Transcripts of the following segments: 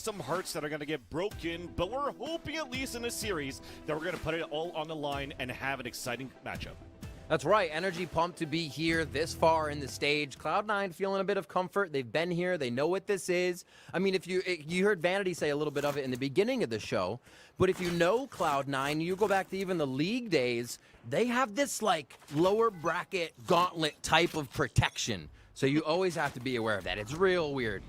some hearts that are going to get broken, but we're hoping at least in this series that we're going to put it all on the line and have an exciting matchup. That's right. Energy pumped to be here this far in the stage. Cloud9 feeling a bit of comfort. They've been here. They know what this is. I mean, if you heard Vanity say a little bit of it in the beginning of the show, but if you know Cloud9, you go back to even the league days, they have this like lower bracket gauntlet type of protection. So you always have to be aware of that. It's real weird.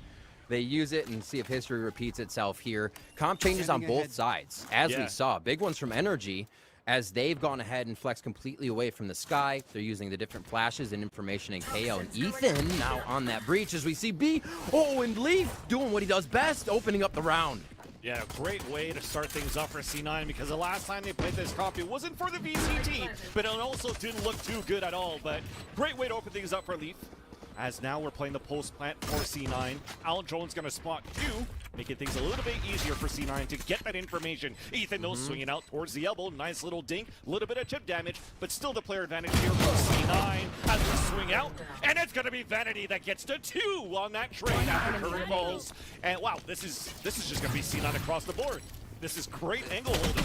They use it and see if history repeats itself here. Comp changes on both sides, as we saw. Big ones from Energy, as they've gone ahead and flexed completely away from the sky. They're using the different flashes and information in KO. And Ethan now on that breach as we see B. Oh, and Leaf doing what he does best, opening up the round. Yeah, great way to start things off for C9 because the last time they played this copy wasn't for the VCT, but it also didn't look too good at all. But great way to open things up for Leaf. As now we're playing the post plant for C9. Al Drone's going to spot Q, making things a little bit easier for C9 to get that information. Ethan, though, swinging out towards the elbow. Nice little dink, a little bit of chip damage, but still the player advantage here for C9 as we swing out. And it's going to be Vanity that gets to 2 on that trade after current balls. And wow, this is just going to be C9 across the board. This is great angle holding.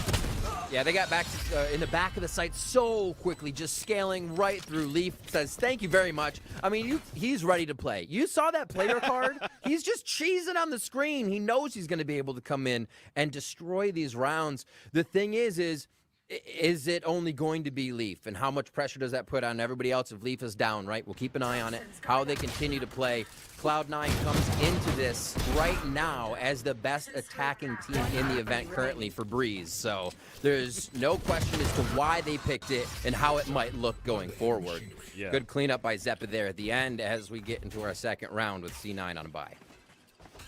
Yeah, they got back to, in the back of the site so quickly, just scaling right through. Leaf says, thank you very much. I mean, he's ready to play. You saw that player card? He's just cheesing on the screen. He knows he's going to be able to come in and destroy these rounds. The thing is it only going to be Leaf? And how much pressure does that put on everybody else if Leaf is down, right? We'll keep an eye on it, how they continue to play. Cloud9 comes into this right now as the best attacking team in the event currently for Breeze. So there's no question as to why they picked it and how it might look going forward. Yeah. Good cleanup by Zeppa there at the end as we get into our second round with C9 on a bye.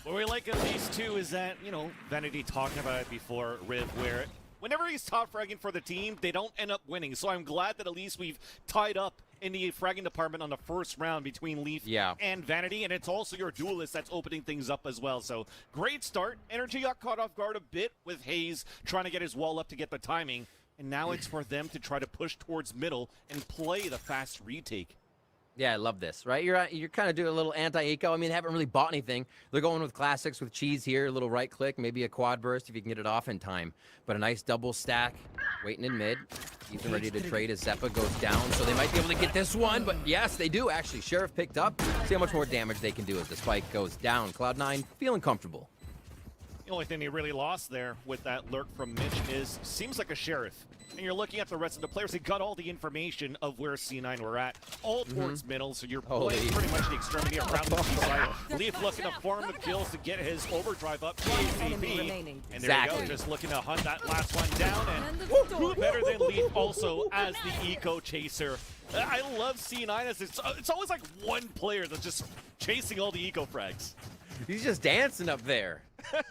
What we like at least, too, is that, you know, Vanity talking about it before, Riv, where whenever he's top fragging for the team, they don't end up winning. So I'm glad that at least we've tied up in the fragging department on the first round between Leaf and Vanity, and it's also your duelist that's opening things up as well. So great start. Energy got caught off guard a bit with Hayes trying to get his wall up to get the timing, and now it's for them to try to push towards middle and play the fast retake. Yeah, I love this, right? You're kind of doing a little anti-eco. I mean, they haven't really bought anything. They're going with classics with cheese here, a little right click, maybe a quad burst if you can get it off in time. But a nice double stack, waiting in mid. Ethan ready to trade as Zeppa goes down, so they might be able to get this one. But yes, they do actually. Sheriff picked up. See how much more damage they can do as the spike goes down. Cloud9 feeling comfortable. The only thing they really lost there with that lurk from Mitch is, seems like a Sheriff. And you're looking at the rest of the players, they got all the information of where C9 were at, all towards middle, so you're playing pretty much the extremity around the C side. Leaf looking to farm the kills to get his overdrive up to ACB. And there you go, just looking to hunt that last one down, and who better than Leaf also as the eco chaser. I love C9 as it's always like one player that's just chasing all the eco frags. He's just dancing up there.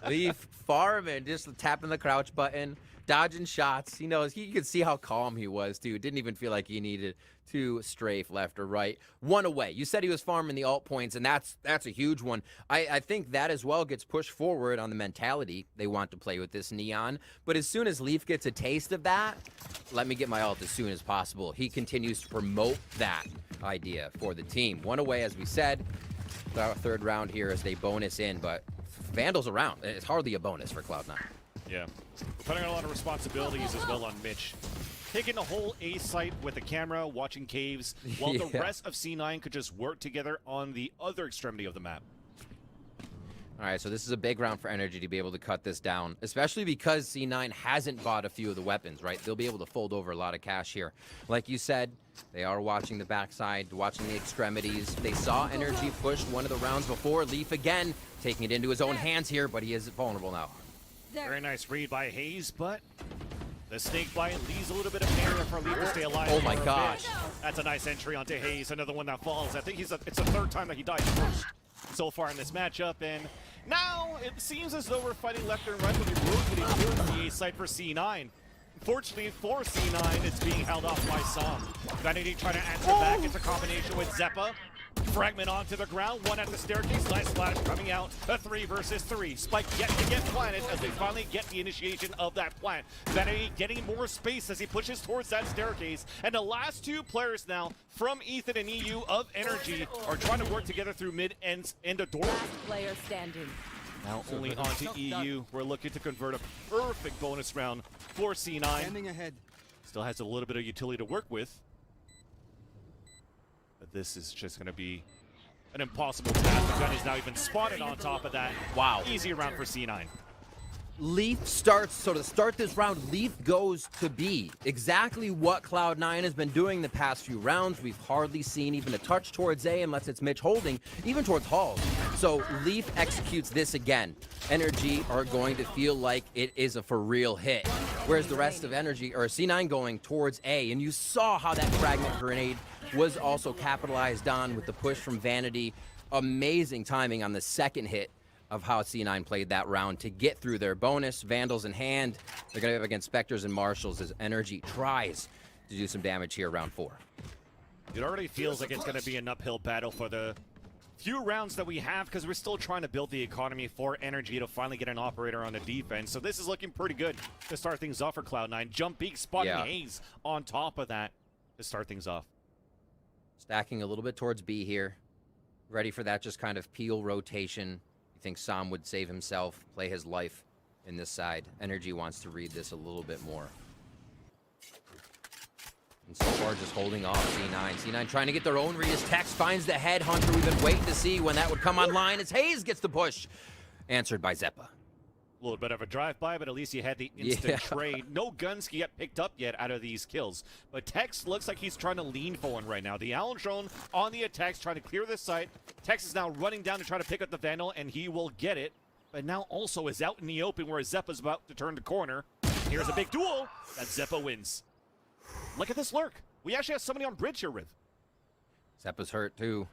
Leaf farming, just tapping the crouch button, dodging shots. He knows, you could see how calm he was, too. Didn't even feel like he needed to strafe left or right. One away. You said he was farming the alt points, and that's a huge one. I think that as well gets pushed forward on the mentality they want to play with this Neon. But as soon as Leaf gets a taste of that, let me get my ult as soon as possible. He continues to promote that idea for the team. One away, as we said. Our third round here as they bonus in, but Vandal's around. It's hardly a bonus for Cloud9. Yeah. Putting on a lot of responsibilities as well on Mitch. Taking the whole A site with the camera, watching caves, while the rest of C9 could just work together on the other extremity of the map. All right, so this is a big round for Energy to be able to cut this down, especially because C9 hasn't bought a few of the weapons, right? They'll be able to fold over a lot of cash here. Like you said, they are watching the backside, watching the extremities. They saw Energy push one of the rounds before. Leaf again taking it into his own hands here, but he is vulnerable now. Very nice read by Hayes, but the snake bite leaves a little bit of area for Leaf to stay alive. Oh my gosh. That's a nice entry onto Hayes, another one that falls. I think it's the third time that he died first so far in this matchup, and now it seems as though we're fighting left and right, but we're really getting through the A side for C9. Unfortunately for C9, it's being held off by Som. Vanity trying to answer back. It's a combination with Zeppa. Fragment onto the ground, one at the staircase. Nice flash coming out. A 3 versus 3. Spike yet to get planted as they finally get the initiation of that plant. Vanity getting more space as he pushes towards that staircase. And the last two players now from Ethan and EU of Energy are trying to work together through mid and a door. Last player standing. Now only onto EU. We're looking to convert a perfect bonus round for C9. Standing ahead. Still has a little bit of utility to work with. But this is just going to be an impossible task. The gun is now even spotted on top of that. Wow. Easy round for C9. Leaf starts, so to start this round, Leaf goes to B. Exactly what Cloud9 has been doing the past few rounds. We've hardly seen even a touch towards A unless it's Mitch holding, even towards Halls. So Leaf executes this again. NRG are going to feel like it is a for real hit. Whereas the rest of NRG, or C9 going towards A, and you saw how that fragment grenade was also capitalized on with the push from Vanity. Amazing timing on the second hit of how C9 played that round to get through their bonus. Vandals in hand. They're going to be up against Spectres and Marshals as NRG tries to do some damage here round 4. It already feels like it's going to be an uphill battle for the few rounds that we have because we're still trying to build the economy for NRG to finally get an operator on the defense. So this is looking pretty good to start things off for Cloud9. Jump peek, spotting Haze on top of that to start things off. Stacking a little bit towards B here. Ready for that just kind of peel rotation. You think Sam would save himself, play his life in this side. NRG wants to read this a little bit more. And so far just holding off C9. C9 trying to get their own read as Tex finds the headhunter. We've been waiting to see when that would come online as Haze gets the push. Answered by Zeppa. A little bit of a drive-by, but at least you had the instant trade. No guns can get picked up yet out of these kills. But Tex looks like he's trying to lean for one right now. The Allen drone on the attacks, trying to clear this site. Tex is now running down to try to pick up the Vandal, and he will get it. But now also is out in the open where Zeppa's about to turn the corner. Here's a big duel that Zeppa wins. Look at this lurk. We actually have somebody on bridge here, Riv. Zeppa's hurt too.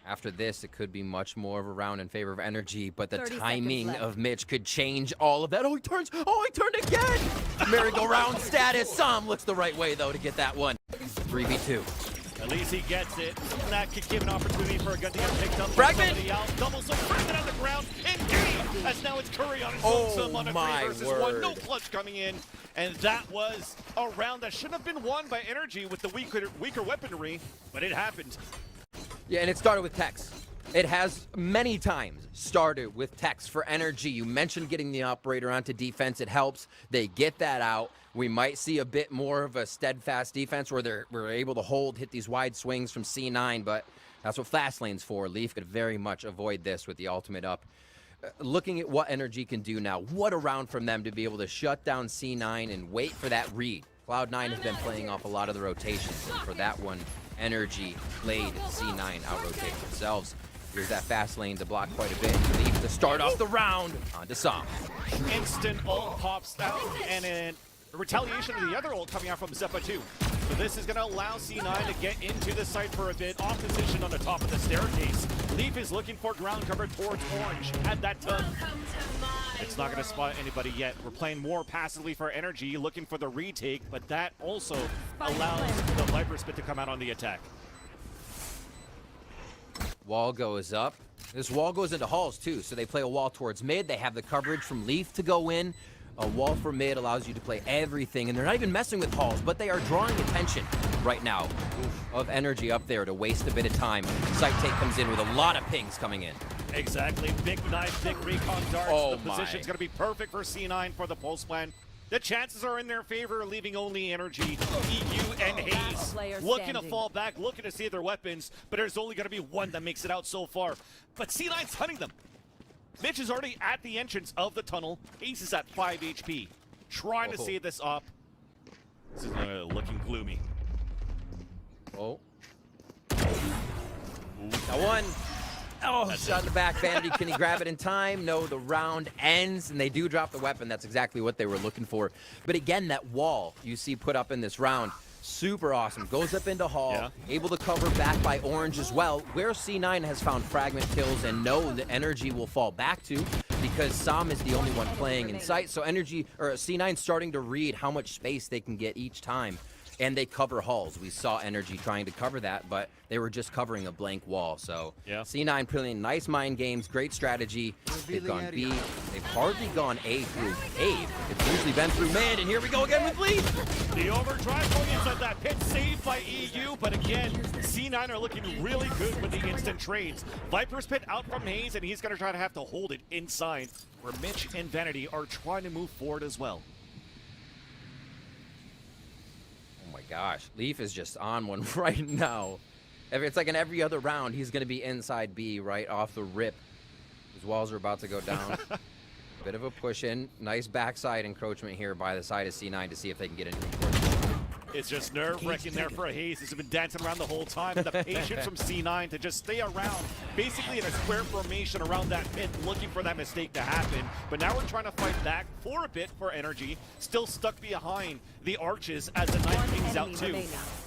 After this, it could be much more of a round in favor of NRG, but the timing of Mitch could change all of that. Oh, he turns. Oh, he turned again. Merry-go-round status. Sam looks the right way, though, to get that one. 3v2. At least he gets it. That could give an opportunity for a gun to get picked up. Fragment! Double, so fragment on the ground. Engage! As now it's Curry on his own on a 3 versus 1. No clutch coming in. And that was a round that should have been won by NRG with the weaker weaponry, but it happened. Yeah, and it started with Tex. It has many times started with Tex for NRG. You mentioned getting the operator onto defense. It helps. They get that out. We might see a bit more of a steadfast defense where we're able to hold, hit these wide swings from C9, but that's what Fast Lane's for. Leaf could very much avoid this with the ultimate up. Looking at what NRG can do now, what a round from them to be able to shut down C9 and wait for that read. Cloud9 has been playing off a lot of the rotations, and for that one, NRG played C9 out-rotate themselves. Here's that fast lane to block quite a bit. Leaf to start off the round on to Sam. Instant ult pops out, and then a retaliation of the other ult coming out from Zeppa too. So this is going to allow C9 to get into the site for a bit. Off position on the top of the staircase. Leaf is looking for ground cover towards Orange at that tug. It's not going to spot anybody yet. We're playing more passively for NRG, looking for the retake, but that also allows the Viper Spit to come out on the attack. Wall goes up. This wall goes into Halls too, so they play a wall towards mid. They have the coverage from Leaf to go in. A wall for mid allows you to play everything, and they're not even messing with Halls, but they are drawing attention right now of NRG up there to waste a bit of time. Site take comes in with a lot of pings coming in. Exactly. Big knife, big recon darts. Oh the position's going to be perfect for C9 for the pulse plan. The chances are in their favor, leaving only NRG, EU, and Haze. Looking to fall back, looking to save their weapons, but there's only going to be one that makes it out so far. But C9's hunting them. Mitch is already at the entrance of the tunnel. Haze is at 5 HP. Trying to save this up. This is looking gloomy. Oh. That one. Oh, shot in the back. Vanity, can he grab it in time? No, the round ends, and they do drop the weapon. That's exactly what they were looking for. But again, that wall you see put up in this round, super awesome. Goes up into Hall, able to cover back by Orange as well, where C9 has found fragment kills and know the NRG will fall back to because Sam is the only one playing in sight. So NRG, or C9 starting to read how much space they can get each time. and they cover hulls. We saw NRG trying to cover that, but they were just covering a blank wall. So yeah. C9 playing nice mind games, great strategy. They've gone B. They've hardly gone A through cave. It's usually been through mid, and here we go again with Leaf. The overdrive going inside that pit, saved by EU, but again, C9 are looking really good with the instant trades. Viper's pit out from Hayes, and he's going to try to have to hold it inside, where Mitch and Vanity are trying to move forward as well. Oh my gosh, Leaf is just on one right now. It's like in every other round, he's going to be inside B right off the rip. His walls are about to go down. Bit of a push in. Nice backside encroachment here by the side of C9 to see if they can get into the It's just nerve-wracking there for Hayes. He's been dancing around the whole time. The patience from C9 to just stay around, basically in a square formation around that pit, looking for that mistake to happen. But now we're trying to fight back for a bit for NRG. Still stuck behind the arches as the night kings out too.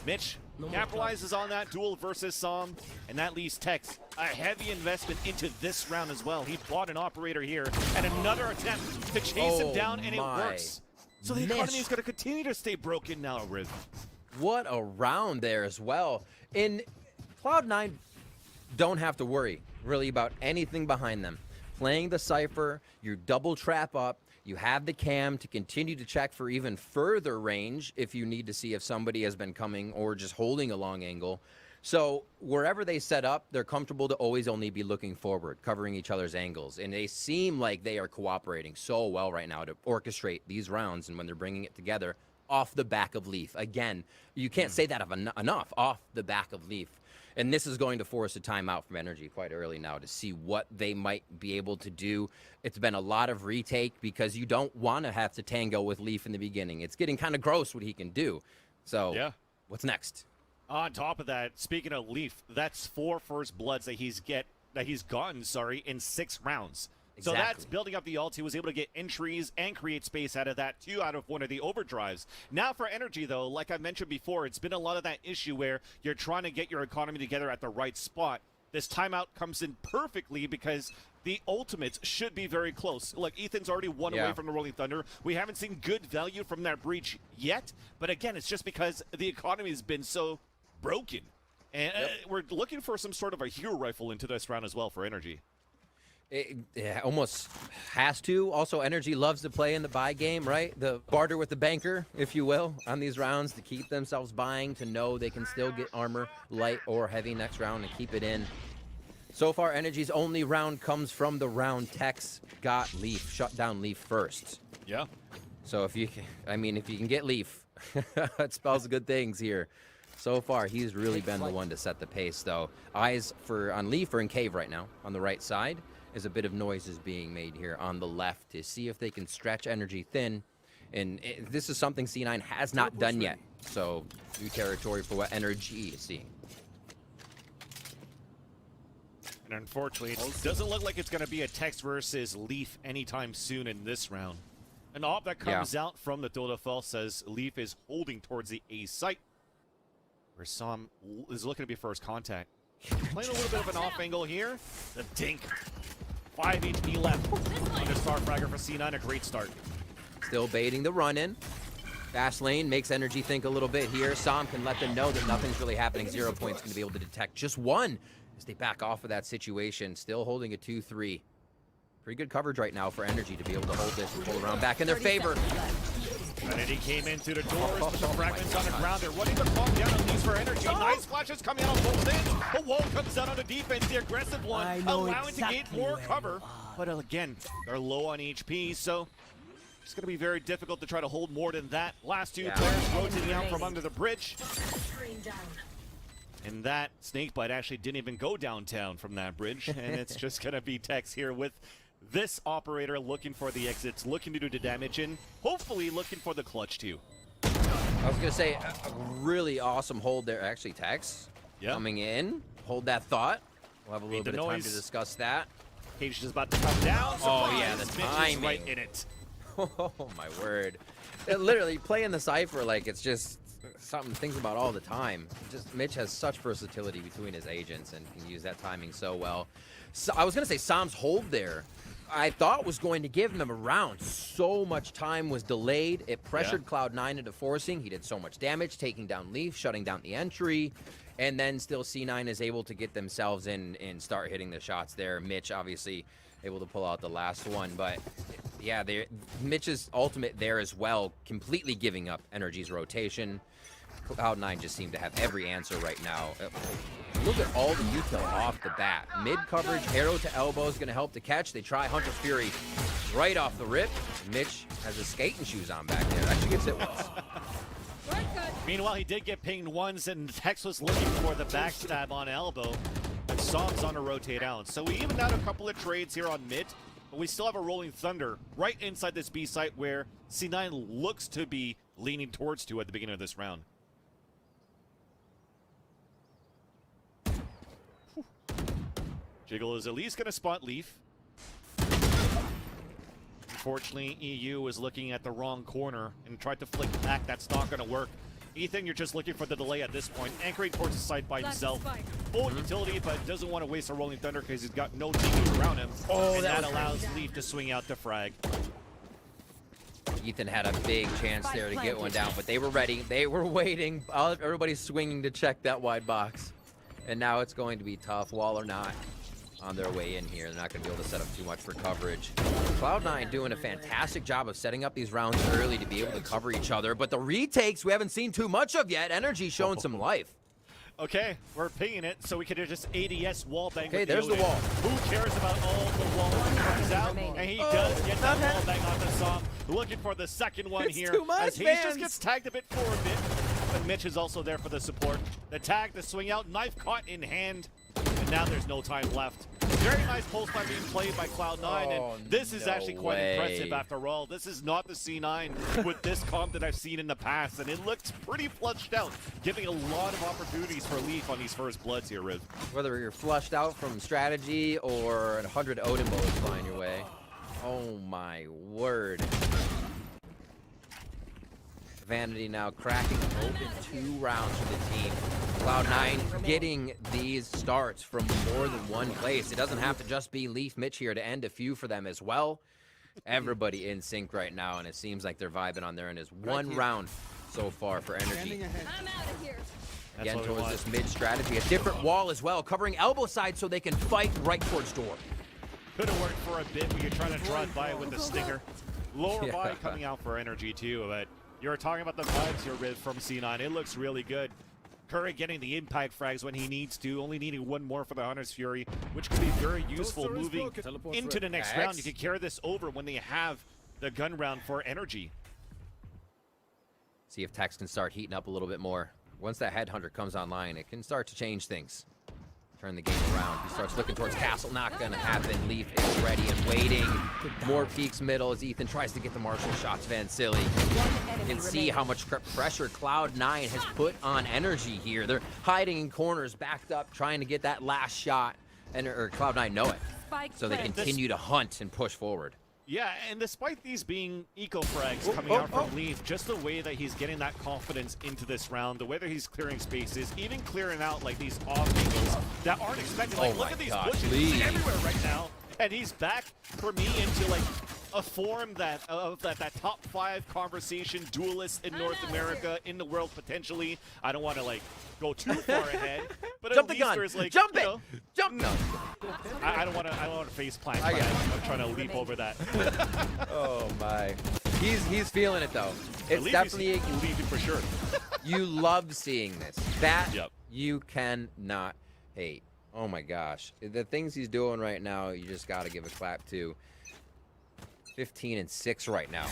Mitch capitalizes on that duel versus Sam, and that leaves Tex a heavy investment into this round as well. He bought an operator here, and another attempt to chase him down, and it works. So the economy is going to continue to stay broken now, Riv. What a round there as well. In Cloud9, don't have to worry really about anything behind them. Playing the Cypher, you double trap up, you have the cam to continue to check for even further range if you need to see if somebody has been coming or just holding a long angle. So wherever they set up, they're comfortable to always only be looking forward, covering each other's angles. And they seem like they are cooperating so well right now to orchestrate these rounds. And when they're bringing it together off the back of Leaf. Again, you can't say that enough, off the back of Leaf. And this is going to force a timeout from NRG quite early now to see what they might be able to do. It's been a lot of retake because you don't want to have to tango with Leaf in the beginning. It's getting kind of gross what he can do. So yeah. What's next? On top of that, speaking of Leaf, that's 4 first bloods that he's gotten, in 6 rounds. Exactly. So that's building up the ult. He was able to get entries and create space out of that, 2 out of 1 of the overdrives. Now for NRG, though, like I mentioned before, it's been a lot of that issue where you're trying to get your economy together at the right spot. This timeout comes in perfectly because the ultimates should be very close. Like, Ethan's already one away from the Rolling Thunder. We haven't seen good value from that breach yet. But again, it's just because the economy has been so broken. And we're looking for some sort of a hero rifle into this round as well for NRG. It almost has to. Also, NRG loves to play in the buy game, right? The barter with the banker, if you will, on these rounds to keep themselves buying, to know they can still get armor, light or heavy next round and keep it in. So far, NRG's only round comes from the round Tex got Leaf, shut down Leaf first. Yeah. So if you can get Leaf, that spells good things here. So far, he's really been the one to set the pace, though. Eyes on Leaf are in cave right now on the right side. As a bit of noise is being made here on the left to see if they can stretch NRG thin. And this is something C9 has not done yet. So, new territory for what NRG is seeing. And unfortunately, it doesn't look like it's going to be a Tex versus Leaf anytime soon in this round. An op that comes out from the Dodafel says Leaf is holding towards the A site, where Sam is looking to be first contact. Playing a little bit of an off angle here. The dink. 5 HP left on the Star Fragger for C9, a great start. Still baiting the run-in. Fast lane makes NRG think a little bit here. Sam can let them know that nothing's really happening. 0 points going to be able to detect just 1 as they back off of that situation. Still holding a 2-3. Pretty good coverage right now for NRG to be able to hold this and pull around back in their favor. Vanity came in through the doors with the fragments on the ground. They're running the clock down on these for NRG. Nice flashes coming out on both ends. The wall comes out on the defense, the aggressive one, allowing to gain more cover. But again, they're low on HP, so it's going to be very difficult to try to hold more than that. Last 2 players rotating out from under the bridge. And that snakebite actually didn't even go downtown from that bridge. And it's just going to be Tex here with this operator looking for the exits, looking to do the damage, and hopefully looking for the clutch too. I was going to say, a really awesome hold there. Actually, Tex coming in. Hold that thought. We'll have a little bit of time to discuss that. Cage is about to come down. Oh, yeah, the timing. Right in it. Oh, my word. Literally, playing the Cypher like it's just something to think about all the time. Just Mitch has such versatility between his agents and can use that timing so well. So, I was going to say Sam's hold there I thought was going to give them a round. So much time was delayed. It pressured Cloud9 into forcing. He did so much damage, taking down Leaf, shutting down the entry, and then still C9 is able to get themselves in and start hitting the shots there. Mitch obviously able to pull out the last one, but yeah, Mitch's ultimate there as well, completely giving up NRG's rotation. Cloud9 just seemed to have every answer right now. Look at all the util off the bat. Mid coverage, arrow to elbow is going to help to catch. They try Hunter's Fury right off the rip. Mitch has his skating shoes on back there. Actually gets hit once. Meanwhile, he did get pinged once, and Hex was looking for the backstab on elbow. And Som's on a rotate out. So we evened out a couple of trades here on mid, but we still have a Rolling Thunder right inside this B site where C9 looks to be leaning towards to at the beginning of this round. Jiggle is at least going to spot Leaf. Unfortunately, EU was looking at the wrong corner and tried to flick back. That's not going to work. Ethan, you're just looking for the delay at this point. Anchoring towards the site by himself. Full utility, but doesn't want to waste a Rolling Thunder because he's got no teammates around him. And that allows Leaf to swing out the frag. Ethan had a big chance there to get one down, but they were ready. They were waiting. Everybody's swinging to check that wide box. And now it's going to be tough, wall or not. On their way in here, they're not going to be able to set up too much for coverage. Cloud9 doing a fantastic job of setting up these rounds early to be able to cover each other, but the retakes we haven't seen too much of yet. NRG showing some life. Okay, we're pinging it, so we could just ADS wall bang. Okay, there's the wall. Who cares about all the walls he comes out? And he does get that wall bang on the Som. Looking for the second one it's here. Too much, as he just gets tagged a bit for a bit. But Mitch is also there for the support. The tag, the swing out, knife caught in hand. And now there's no time left. Very nice pulse plan being played by Cloud9, and this is actually quite impressive after all. This is not the C9 with this comp that I've seen in the past, and it looks pretty flushed out, giving a lot of opportunities for Leaf on these first bloods here, Riv. Whether you're flushed out from strategy or 100 Odin bullets flying your way. Oh my word. Vanity now cracking open 2 rounds for the team. Cloud9 getting these starts from more than one place. It doesn't have to just be Leaf Mitch here to end a few for them as well. Everybody in sync right now, and it seems like they're vibing on their end. Is 1 round so far for NRG. I'm out of here. Again, towards this mid strategy. A different wall as well, covering elbow side so they can fight right towards door. Could have worked for a bit, but you're trying to drive by it with the stinger. Lower body coming out for NRG too, but you're talking about the vibes here, Riv, from C9. It looks really good. Curry getting the impact frags when he needs to, only needing 1 more for the Hunter's Fury, which could be very useful moving into the next round. You can carry this over when they have the gun round for NRG. See if Tex can start heating up a little bit more. Once that Headhunter comes online, it can start to change things. Turn the game around. He starts looking towards Castle. Not going to happen. Leaf is ready and waiting. More peeks middle as Ethan tries to get the Marshall shots. Van Silly. You can see how much pressure Cloud9 has put on NRG here. They're hiding in corners, backed up, trying to get that last shot. Or Cloud9 know it. So they continue to hunt and push forward. Yeah, and despite these being eco-frags coming out from Leaf, just the way that he's getting that confidence into this round, the way that he's clearing spaces, even clearing out like these off angles that aren't expected. Like, look at these bushes everywhere right now. And he's back for me into like a form that of that top 5 conversation duelist in North America, in the world potentially. I don't want to like go too far ahead, but jump at the least gun. there's like Jump you it. know, Jump. No. I don't want to face plant. I'm trying to leap over that. Oh my. He's feeling it though. It's definitely leaving for sure. You love seeing this. That you cannot hate. Oh my gosh. The things he's doing right now, you just got to give a clap to. 15-6 right now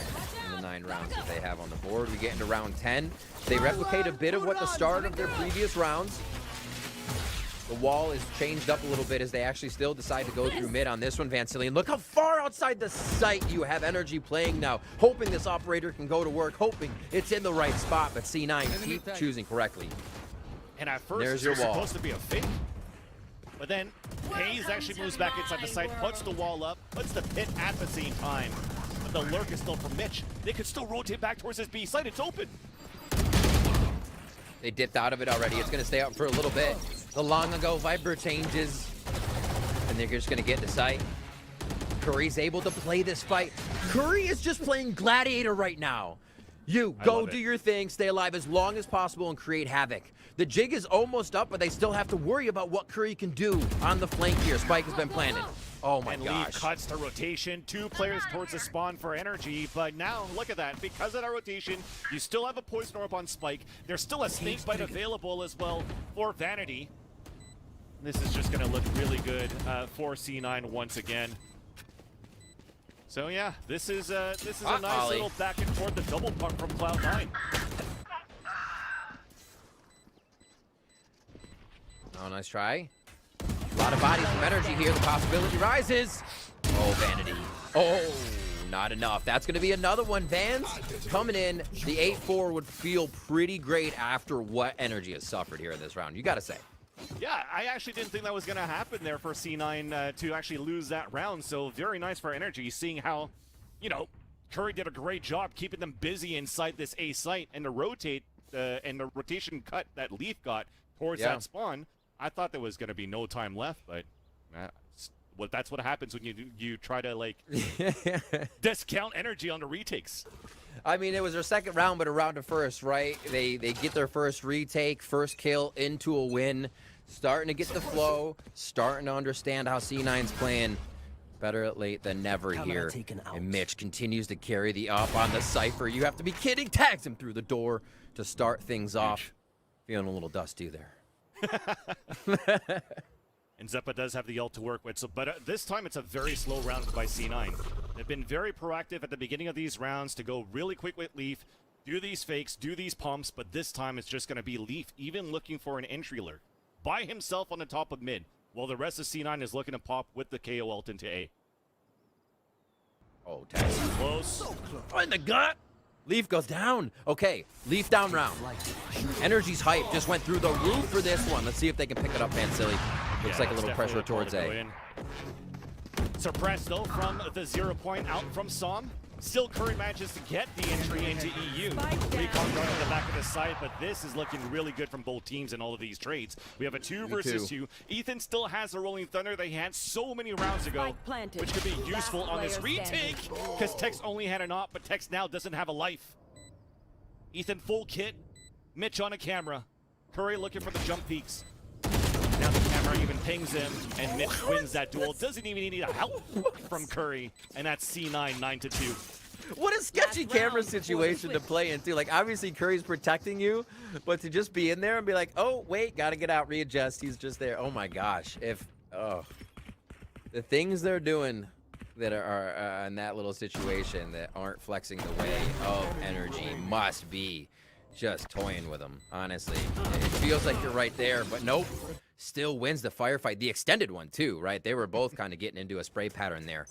in the 9 rounds that they have on the board. We get into round 10. They replicate a bit of what the start of their previous rounds. The wall is changed up a little bit as they actually still decide to go through mid on this one, Van Sillian. Look how far outside the site you have NRG playing now. Hoping this operator can go to work, hoping it's in the right spot, but C9 keep choosing correctly. And at first, it's supposed to be a fake. But then Hayes actually moves back inside the site, puts the wall up, puts the pit at the same time. But the lurk is still from Mitch. They could still rotate back towards this B site. It's open. They dipped out of it already. It's going to stay up for a little bit. The long ago Viper changes. And they're just going to get the site. Curry's able to play this fight. Curry is just playing gladiator right now. You go do your thing, stay alive as long as possible, and create havoc. The jig is almost up, but they still have to worry about what Curry can do on the flank here. Spike has been planted. Oh my gosh. Leaf cuts to rotation. 2 players towards the spawn for NRG, but now look at that. Because of that rotation, you still have a poison orb on Spike. There's still a snake bite available as well for Vanity. This is just going to look really good for C9 once again. So yeah, this is a nice Ollie. little back and forth, the double pump from Cloud9. Oh, nice try. A lot of bodies from NRG here. The possibility rises. Oh, Vanity. Oh, not enough. That's going to be another one. Vans coming in. The 8-4 would feel pretty great after what NRG has suffered here in this round. You got to say. Yeah, I actually didn't think that was going to happen there for C9 to actually lose that round. So very nice for NRG, seeing how, you know, Curry did a great job keeping them busy inside this A site, and the rotation cut that Leaf got towards that spawn. I thought there was going to be no time left, but that's what happens when you try to like discount energy on the retakes. I mean, it was their second round, but a round of first, right? They get their first retake, first kill into a win, starting to get the flow, starting to understand how C9's playing. Better late than never here. And Mitch continues to carry the up on the Cypher. You have to be kidding. Tags him through the door to start things off. Feeling a little dusty there. And Zeppa does have the ult to work with, but this time it's a very slow round by C9. They've been very proactive at the beginning of these rounds to go really quick with Leaf, do these fakes, do these pumps, but this time it's just going to be Leaf even looking for an entry lurk by himself on the top of mid, while the rest of C9 is looking to pop with the KO ult into A. Oh, tags Close. Oh, in the gut. Leaf goes down. Okay, Leaf down round. NRG's hype just went through the roof for this one. Let's see if they can pick it up, Pansili. Looks like a little pressure towards A. Suppressed though from the 0 point out from Som. Still Curry manages to get the entry into EU. Recon going on the back of the site, but this is looking really good from both teams in all of these trades. We have a 2 versus 2. Ethan still has a Rolling Thunder they had so many rounds ago, which could be useful on this retake, because Tex only had an op, but Tex now doesn't have a life. Ethan full kit, Mitch on a camera. Curry looking for the jump peaks. Now the camera even pings him, and Mitch wins that duel. Doesn't even need a help from Curry, and that's C9 9-2. What a sketchy camera situation to play into. Like, obviously Curry's protecting you, but to just be in there and be like, oh, wait, gotta get out, readjust. He's just there. Oh my gosh. The things they're doing that are in that little situation that aren't flexing the way of NRG must be just toying with them, honestly. It feels like you're right there, but nope. Still wins the firefight. The extended one, too, right? They were both kind of getting into a spray pattern there.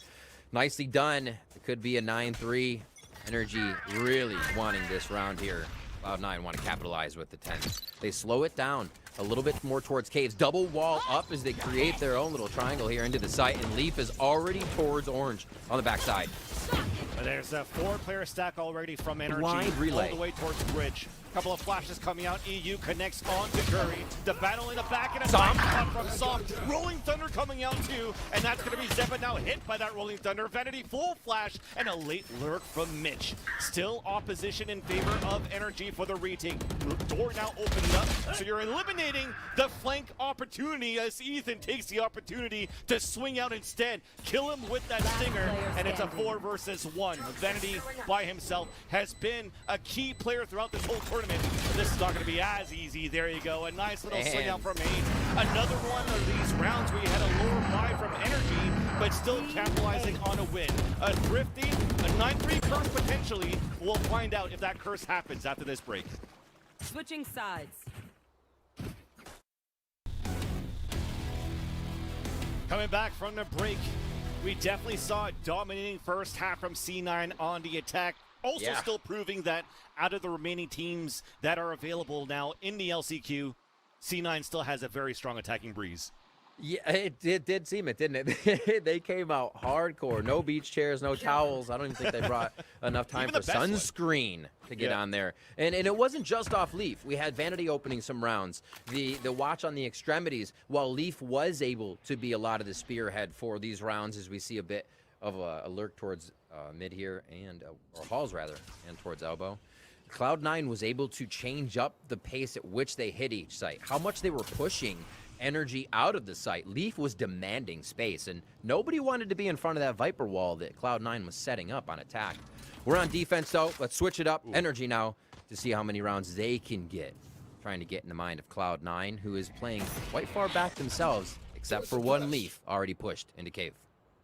Nicely done. It could be a 9-3. NRG really wanting this round here. Cloud9 want to capitalize with the 10. They slow it down a little bit more towards caves. Double wall up as they create their own little triangle here into the site, and Leaf is already towards orange on the backside. There's a 4-player stack already from NRG. Blind relay. All the way towards the bridge. Couple of flashes coming out. EU connects on to Curry. The battle in the back and a nice shot from Som. Rolling Thunder coming out too, and that's going to be Zeppa now hit by that Rolling Thunder. Vanity full flash and a late lurk from Mitch. Still opposition in favor of NRG for the retake. Door now opening up, so you're eliminating the flank opportunity as Ethan takes the opportunity to swing out instead. Kill him with that stinger, and it's a 4 versus 1. Vanity by himself has been a key player throughout this whole tournament. This is not going to be as easy. There you go. A nice little swing out from Hayes. Another one of these rounds we had a lower buy from NRG, but still capitalizing on a win. A thrifty, a 9-3 curse potentially. We'll find out if that curse happens after this break. Switching sides. Coming back from the break, we definitely saw a dominating first half from C9 on the attack. Also still proving that out of the remaining teams that are available now in the LCQ, C9 still has a very strong attacking breeze. Yeah, it did seem it, didn't it? They came out hardcore. No beach chairs, no towels. I don't even think they brought enough time for sunscreen to get on there. And it wasn't just off Leaf. We had Vanity opening some rounds. The watch on the extremities, while Leaf was able to be a lot of the spearhead for these rounds, as we see a bit of a lurk towards mid here, and or halls rather, and towards elbow. Cloud9 was able to change up the pace at which they hit each site, how much they were pushing energy out of the site. Leaf was demanding space, and nobody wanted to be in front of that Viper wall that Cloud9 was setting up on attack. We're on defense, though. Let's switch it up. Energy now to see how many rounds they can get. Trying to get in the mind of Cloud9, who is playing quite far back themselves, except for one Leaf already pushed into cave.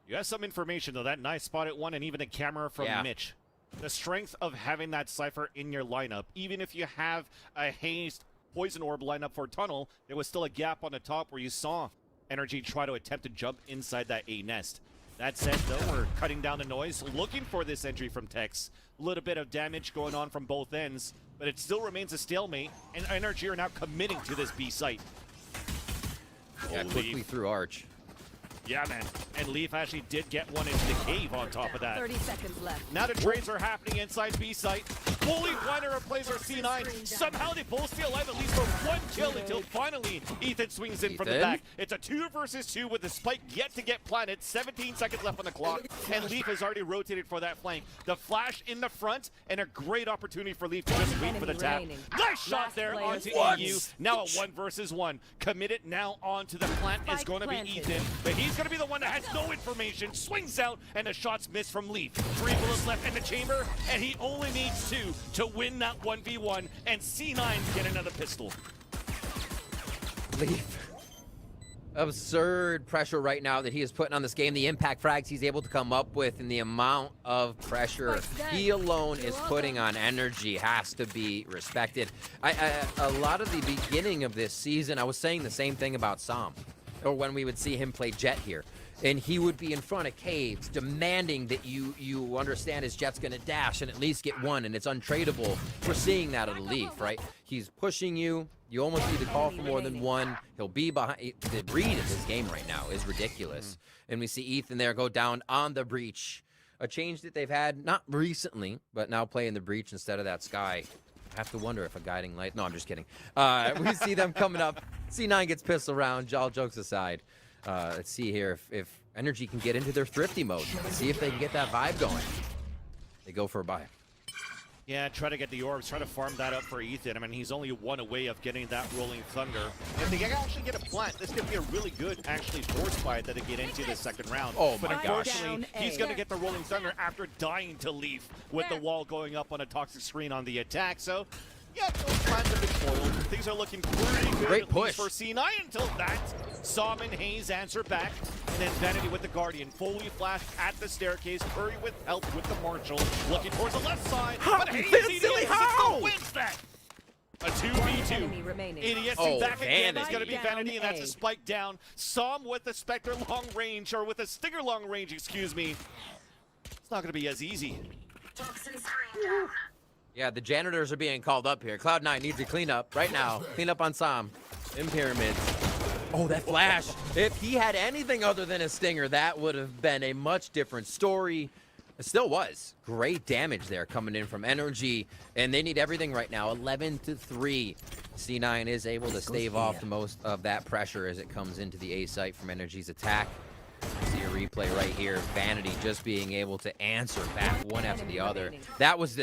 You have some information, though. That nice spot at one and even a camera from Mitch. The strength of having that Cypher in your lineup, even if you have a hazed poison orb lineup for tunnel, there was still a gap on the top where you saw NRG try to attempt to jump inside that A nest. That said, though, we're cutting down the noise, looking for this entry from Tex. A little bit of damage going on from both ends, but it still remains a stalemate, and NRG are now committing to this B site. Yeah, quickly through Arch. Yeah, man. And Leaf actually did get one into the cave on top of that. 30 seconds left. Now the trades are happening inside B site. Fully Blender replaces our C9. Somehow they both stay alive at least for one kill until finally Ethan swings in from the back. It's a 2 versus 2 with the spike yet to get planted. 17 seconds left on the clock. And Leaf has already rotated for that flank. The flash in the front and a great opportunity for Leaf to just wait for the tap. Nice shot there onto EU. Now a 1 versus 1. Committed now onto the plant is going to be Ethan. But he's going to be the one that has no information. Swings out and the shots missed from Leaf. 3 bullets left in the chamber and he only needs 2 to win that 1v1 and C9 get another pistol. Leaf. Absurd pressure right now that he is putting on this game. The impact frags he's able to come up with and the amount of pressure he alone is putting on energy has to be respected. A lot of the beginning of this season, I was saying the same thing about Sam, or when we would see him play Jet here. And he would be in front of caves demanding that you understand his Jet's going to dash and at least get one, and it's untradeable. We're seeing that at a Leaf, right? He's pushing you. You almost need to call for more than one. He'll be behind. The read of this game right now is ridiculous. And we see Ethan there go down on the breach. A change that they've had, not recently, but now playing the breach instead of that Sky. I have to wonder if a guiding light... No, I'm just kidding. We see them coming up. C9 gets pistol round, all jokes aside. Let's see here if Energy can get into their thrifty mode. Let's see if they can get that vibe going. They go for a buy. Yeah, try to get the orbs, try to farm that up for Ethan. I mean, he's only one away of getting that Rolling Thunder. If they can actually get a plant, this could be a really good, actually, force fight that they get into the second round. Oh, but my gosh. unfortunately, he's going to get the Rolling Thunder after dying to Leaf with the wall going up on a toxic screen on the attack. So, yeah, those plans have been foiled. Things are looking pretty good. Great push for C9 until that. Som and Hayes answer back. And then Vanity with the Guardian. Fully flashed at the staircase. Curry with help with the Marshall. Looking towards the left side. But Hayes still wins that. A 2v2. Idiocy back again is going to be Vanity, and that's a spike down. Som with the Spectre long range, or with a Stinger long range, excuse me. It's not going to be as easy. Yeah, the janitors are being called up here. Cloud9 needs to clean up right now. Clean up on Sam in pyramids. Oh, that flash. If he had anything other than a stinger, that would have been a much different story. It still was. Great damage there coming in from NRG, and they need everything right now. 11-3. C9 is able to stave off the most of that pressure as it comes into the A site from NRG's attack. See a replay right here. Vanity just being able to answer back one after the other. That was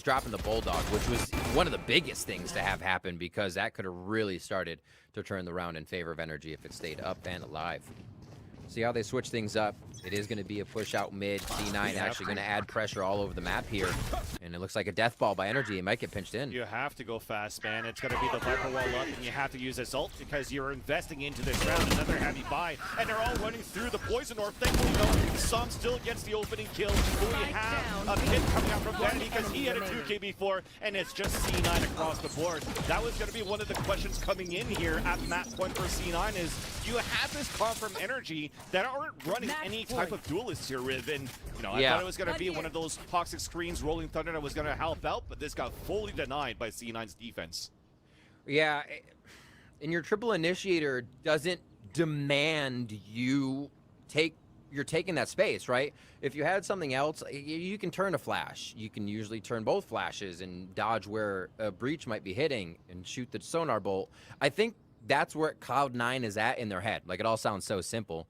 dropping the Bulldog, which was one of the biggest things to have happen, because that could have really started to turn the round in favor of Energy if it stayed up and alive. See how they switch things up. It is going to be a push out mid. C9 actually going to add pressure all over the map here. And it looks like a death ball by Energy. It might get pinched in. You have to go fast, man. It's going to be the Viper wall up, and you have to use this ult because you're investing into this round. Another heavy buy, and they're all running through the poison orb. Thankfully, though, Som still gets the opening kill. We have a pit coming out from Vanity because he had a 2K before, and it's just C9 across the board. That was going to be one of the questions coming in here at map point for C9 is, you have this comp from Energy that aren't running any type of duelists here, Riv, and I thought it was going to be one of those toxic screens, Rolling Thunder, that was going to help out, but this got fully denied by C9's defense. Yeah, and your triple initiator doesn't demand you're taking that space, right? If you had something else, you can turn a flash. You can usually turn both flashes and dodge where a breach might be hitting and shoot the sonar bolt. I think that's where Cloud9 is at in their head. Like, it all sounds so simple.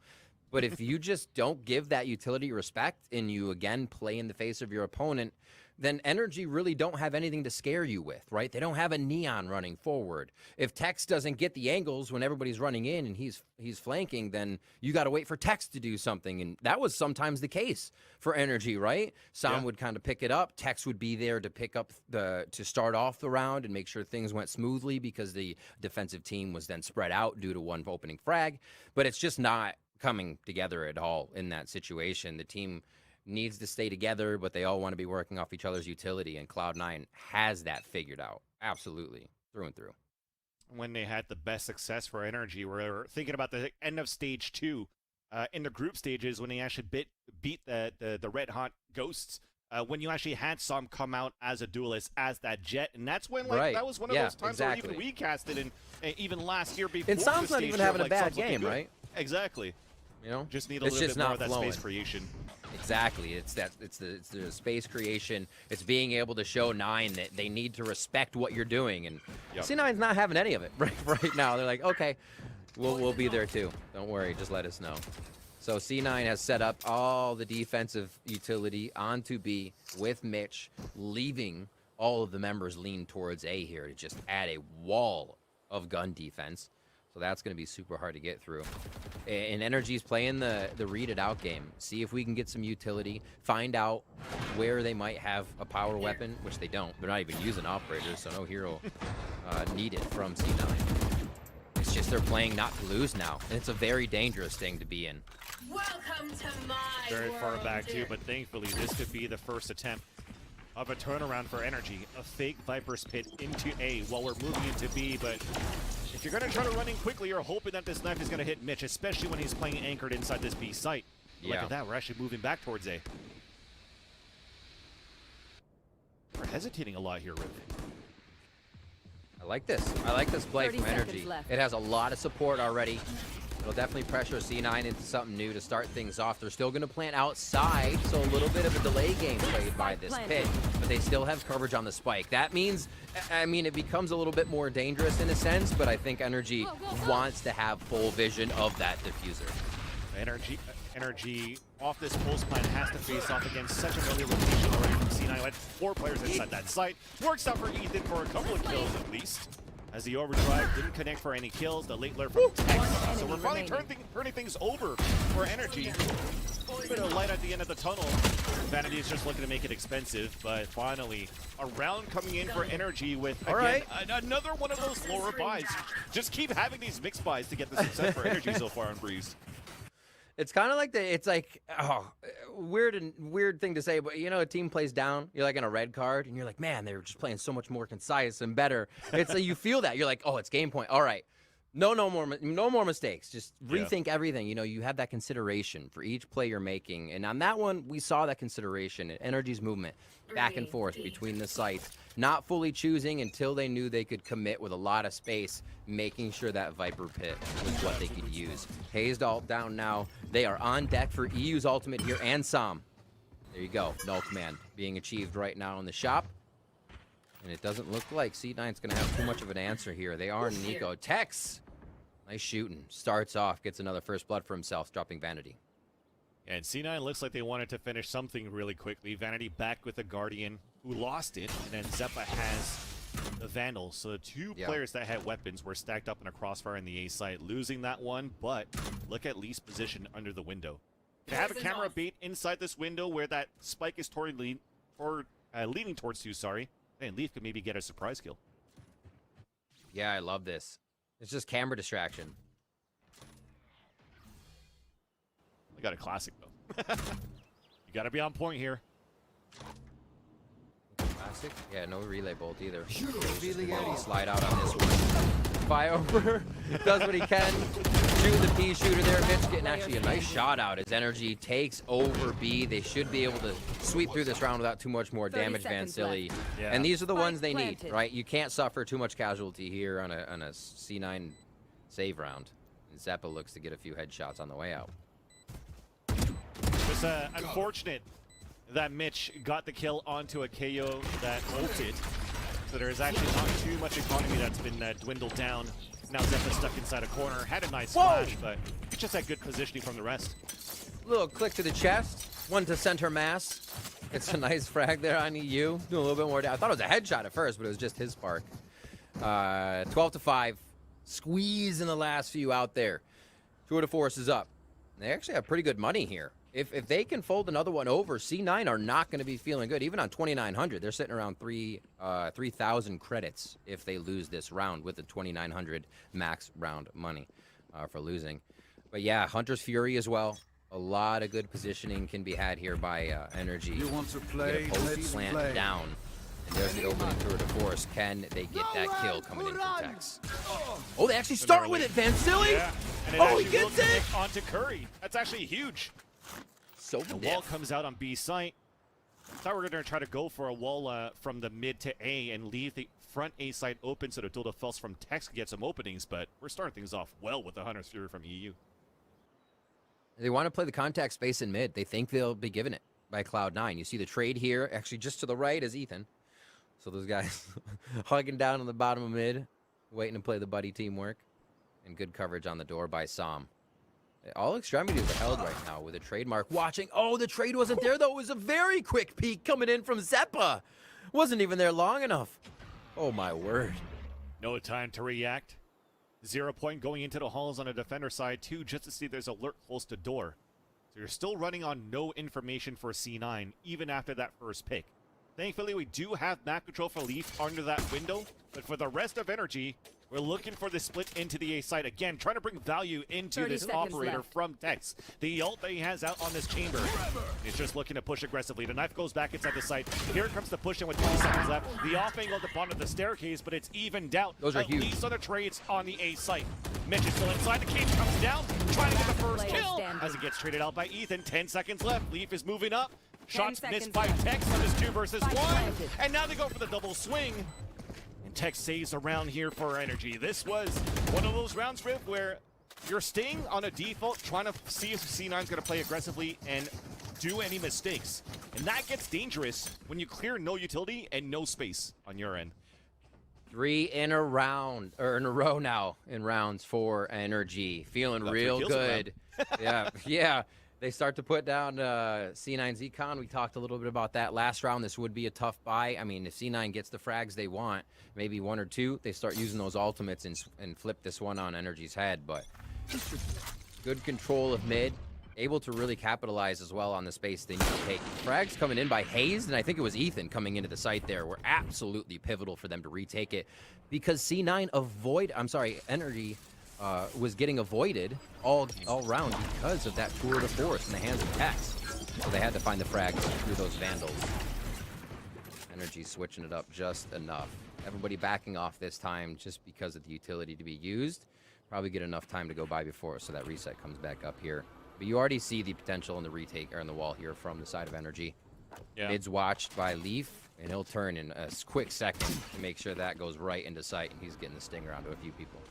But if you just don't give that utility respect and you, again, play in the face of your opponent, then NRG really don't have anything to scare you with, right? They don't have a Neon running forward. If Tex doesn't get the angles when everybody's running in and he's flanking, then you got to wait for Tex to do something. And that was sometimes the case for NRG, right? Sam would kind of pick it up. Tex would be there to pick up to start off the round and make sure things went smoothly because the defensive team was then spread out due to one opening frag. But it's just not coming together at all in that situation. The team needs to stay together, but they all want to be working off each other's utility, and Cloud9 has that figured out. Absolutely, through and through. When they had the best success for NRG, we're thinking about the end of stage 2 in the group stages when they actually beat the Red Hot Ghosts. When you actually had some come out as a duelist, as that Jet, and that's when that was one of those times where even we casted, and even last year before. And Sam's not even having a bad game, right? Exactly. You know, just need a little bit more of that space creation. Exactly. It's the space creation. It's being able to show 9 that they need to respect what you're doing, and C9's not having any of it right now. They're like, okay, we'll be there too. Don't worry, just let us know. So C9 has set up all the defensive utility onto B with Mitch, leaving all of the members lean towards A here to just add a wall of gun defense. So that's going to be super hard to get through. And NRG's playing the read it out game. See if we can get some utility. Find out where they might have a power weapon, which they don't. They're not even using operators, so no hero needed from C9. It's just they're playing not to lose now. And it's a very dangerous thing to be in. Welcome to my Very far world, back too, but thankfully this could be the first attempt of a turnaround for NRG. A fake Viper's Pit into A while we're moving into B, but if you're going to try to run in quickly, you're hoping that this knife is going to hit Mitch, especially when he's playing anchored inside this B site. Look at that, we're actually moving back towards A. We're hesitating a lot here, Riv. I like this. I like this play 30 from seconds NRG. left. It has a lot of support already. It'll definitely pressure C9 into something new to start things off. They're still going to plant outside, so a little bit of a delay game played by this pit, but they still have coverage on the spike. That means, I mean, it becomes a little bit more dangerous in a sense, but I think NRG wants to have full vision of that diffuser. NRG off this pulse plan has to face off against such an early rotation already from C9. Who had 4 players inside that site. Works out for Ethan for a couple of kills at least. As the overdrive didn't connect for any kills, the late lure from Tex. So we're finally turning things over for NRG. A bit of light at the end of the tunnel. Vanity is just looking to make it expensive, but finally a round coming in for NRG with again, another one of those lower buys. Just keep having these mixed buys to get the success for NRG so far on Breeze. It's kind of like weird thing to say, but you know, a team plays down, you're like in a red card, and you're like, man, they're just playing so much more concise and better. It's like you feel that. You're like, oh, it's game point. All right. No more mistakes. Just rethink everything. You know, you have that consideration for each play you're making. And on that one, we saw that consideration and NRG's movement back and forth between the sites, not fully choosing until they knew they could commit with a lot of space, making sure that Viper Pit was what they could use. Hazed ult down now. They are on deck for EU's ultimate here and Sam. There you go. Null command being achieved right now in the shop. And it doesn't look like C9's going to have too much of an answer here. They are in Nico. Tex! Nice shooting. Starts off, gets another first blood for himself, dropping Vanity. And C9 looks like they wanted to finish something really quickly. Vanity back with the Guardian, who lost it. And then Zeppa has the Vandal. So the 2 players that had weapons were stacked up in a crossfire in the A site, losing that one. But look at Lee's position under the window. They have a camera bait inside this window where that spike is leaning towards to, sorry. And Leaf could maybe get a surprise kill. Yeah, I love this. It's just camera distraction. I got a classic, though. You got to be on point here. Classic? Yeah, no relay bolt either. Really slide out on this one. Flyover does what he can. Shoot the P shooter there. Mitch getting actually a nice shot out as NRG takes over B. They should be able to sweep through this round without too much more damage, Van Silly. And these are the ones they need, right? You can't suffer too much casualty here on a C9 save round. And Zeppa looks to get a few headshots on the way out. It's unfortunate that Mitch got the kill onto a KO that ulted. So there's actually not too much economy that's been dwindled down Now Zeppa stuck inside a corner, had a nice Whoa! flash, but he just had good positioning from the rest. Little click to the chest, one to center mass. It's a nice frag there on EU. Doing a little bit more down. I thought it was a headshot at first, but it was just his spark. 12-5. Squeeze in the last few out there. Tour de Force is up. They actually have pretty good money here. If they can fold another one over, C9 are not going to be feeling good. Even on 2,900, they're sitting around 3,000 credits if they lose this round with the 2,900 max round money for losing. But yeah, Hunter's Fury as well. A lot of good positioning can be had here by NRG. You want to play? Get a post Let's plant play. down. And there's the opening Tour de Force. Can they get that kill coming in from Tex? Oh, they actually start with it, Van Silly! Yeah, and it Oh, he actually gets will it! connect onto Curry. That's actually huge. So The wall comes out on B site. Thought we were going to try to go for a wall from the mid to A and leave the front A site open so the Duel de Fells from Tex can get some openings, but we're starting things off well with the Hunter's Fury from EU. They want to play the contact space in mid. They think they'll be given it by Cloud9. You see the trade here, actually just to the right is Ethan. So those guys hugging down on the bottom of mid, waiting to play the buddy teamwork. And good coverage on the door by Som. All extremities are held right now with a trademark watching. Oh, the trade wasn't there, though. It was a very quick peek coming in from Zeppa. Wasn't even there long enough. Oh, my word. No time to react. 0 point going into the halls on the defender side, too, just to see there's alert close to door. So you're still running on no information for C9, even after that first pick. Thankfully, we do have map control for Leaf under that window, but for the rest of NRG, we're looking for the split into the A site. Again, trying to bring value into 30 this seconds operator left. from Tex. The ult that he has out on this chamber is just looking to push aggressively. The knife goes back inside the site. Here comes the push in with 3 seconds left. The off angle at the bottom of the staircase, but it's evened out. Those are at huge. least on the trades on the A site. Mitch is still inside. The cage comes down, trying to get the first Player kill standing. as it gets traded out by Ethan. 10 seconds left. Leaf is moving up. 10 Shots missed seconds by left. Tex on this 2 versus 1. Spike planted. And now they go for the double swing. And Tex saves around here for NRG. This was one of those rounds, Riv, where you're staying on a default, trying to see if C9's going to play aggressively and do any mistakes. And that gets dangerous when you clear no utility and no space on your end. 3 in a round, or in a row now in rounds for NRG. Feeling Got 3 real kills in a round. good. Yeah. They start to put down C9's econ. We talked a little bit about that last round. This would be a tough buy. I mean, if C9 gets the frags they want, maybe 1 or 2, they start using those ultimates and flip this one on NRG's head. But good control of mid. Able to really capitalize as well on the space they need to take. Frags coming in by Hayes, and I think it was Ethan coming into the site there, were absolutely pivotal for them to retake it because NRG was getting avoided all round because of that tour de force in the hands of Tex. So they had to find the frags through those vandals. NRG switching it up just enough. Everybody backing off this time just because of the utility to be used. Probably get enough time to go by before, so that reset comes back up here. But you already see the potential in the retake or in the wall here from the side of NRG. Yeah. Mid's watched by Leaf, and he'll turn in a quick second to make sure that goes right into sight, and he's getting the stinger onto a few people.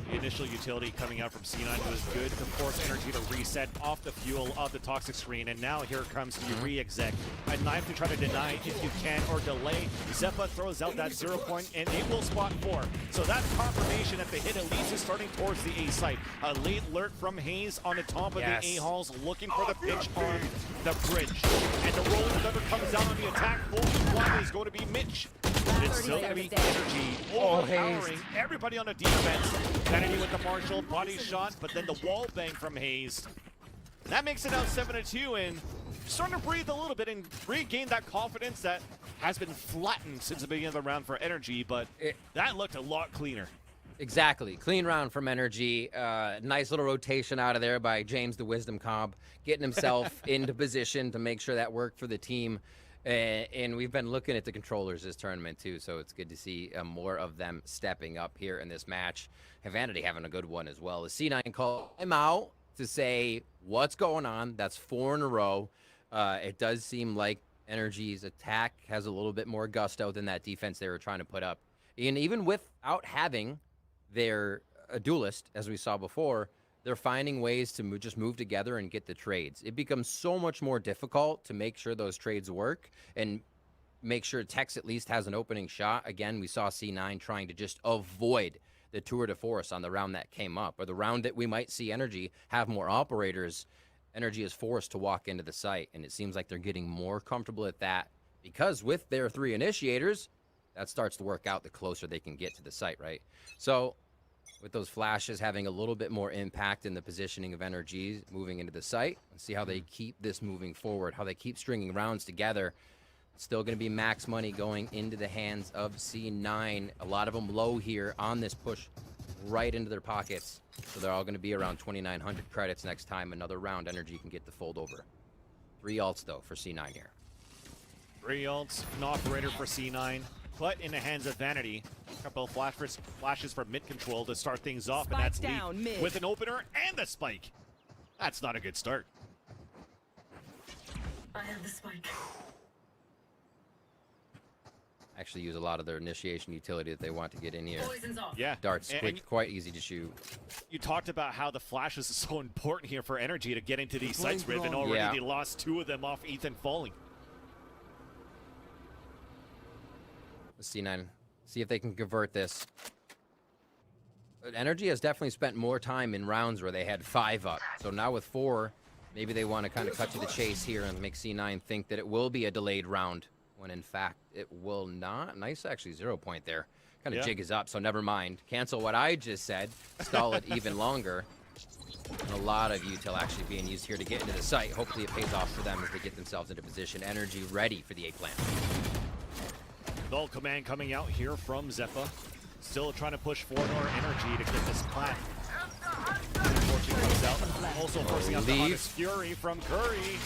The initial utility coming out from C9 was good to force NRG to reset off the fuel of the toxic screen, and now here comes the re-exec. A knife to try to deny if you can or delay. Zeppa throws out that 0 point, and it will spot 4. So that's confirmation that the hit at least is starting towards the A site. A late alert from Hayes on the top of the A halls, looking for the pitch on the bridge. And the rolling thunder comes down on the attack. Full one is going to be Mitch. But it's still going to be NRG overpowering everybody on the defense. Kennedy with the Marshall body shot, but then the wall bang from Hayes. That makes it now 7-2, and starting to breathe a little bit and regain that confidence that has been flattened since the beginning of the round for NRG, but that looked a lot cleaner. Exactly. Clean round from NRG. Nice little rotation out of there by James the Wisdom Cobb, getting himself into position to make sure that worked for the team. And we've been looking at the controllers this tournament too, so it's good to see more of them stepping up here in this match. Vanity having a good one as well. The C9 call him out to say what's going on. That's 4 in a row. It does seem like NRG's attack has a little bit more gusto than that defense they were trying to put up. And even without having their duelist, as we saw before, they're finding ways to just move together and get the trades. It becomes so much more difficult to make sure those trades work and make sure Tex at least has an opening shot. Again, we saw C9 trying to just avoid the tour de force on the round that came up, or the round that we might see NRG have more operators. NRG is forced to walk into the site, and it seems like they're getting more comfortable at that because with their 3 initiators, that starts to work out the closer they can get to the site, right? So with those flashes having a little bit more impact in the positioning of NRG moving into the site, let's see how they keep this moving forward, how they keep stringing rounds together. Still going to be max money going into the hands of C9. A lot of them low here on this push right into their pockets. So they're all going to be around 2,900 credits next time. Another round NRG can get the fold over. 3 ults, though, for C9 here. 3 ults, an operator for C9, but in the hands of Vanity. A couple of flashes for mid control to start things off, Spike and that's down, Leaf mid. with an opener and a spike. That's not a good start. I have the spike. Actually use a lot of their initiation utility that they want to get in here. Poison's off. Yeah. Darts, And quick, quite easy to shoot. you talked about how the flashes is so important here for NRG to get into these sites, Riv, and already Yeah. they lost 2 of them off Ethan falling. C9, see if they can convert this. But NRG has definitely spent more time in rounds where they had 5 up. So now with 4, maybe they want to kind of cut to the chase here and make C9 think that it will be a delayed round, when in fact it will not. Nice, actually, 0 point there. Kind of Yeah. jig is up, so never mind. Cancel what I just said. Stall it even longer. And a lot of util actually being used here to get into the site. Hopefully it pays off for them as they get themselves into position. NRG ready for the A plant. Dull command coming out here from Zeppa. Still trying to push forward our energy to get this plant. Fortune comes out. Also forcing out the Leaf. hottest fury from Curry.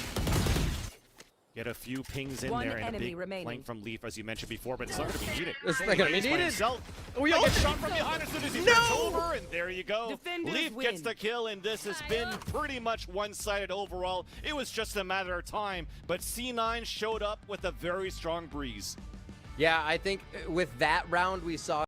Get a few pings in One there and a enemy big remaining. flank from Leaf, as you mentioned before, but it's not going to be needed. It's not gonna be He's by needed. himself. We He all gets shot from behind as soon as he turns over, and there you go. Defenders Leaf gets win. the kill, and this has been pretty much one-sided overall. It was just a matter of time, but C9 showed up with a very strong breeze. Yeah, I think with that round we saw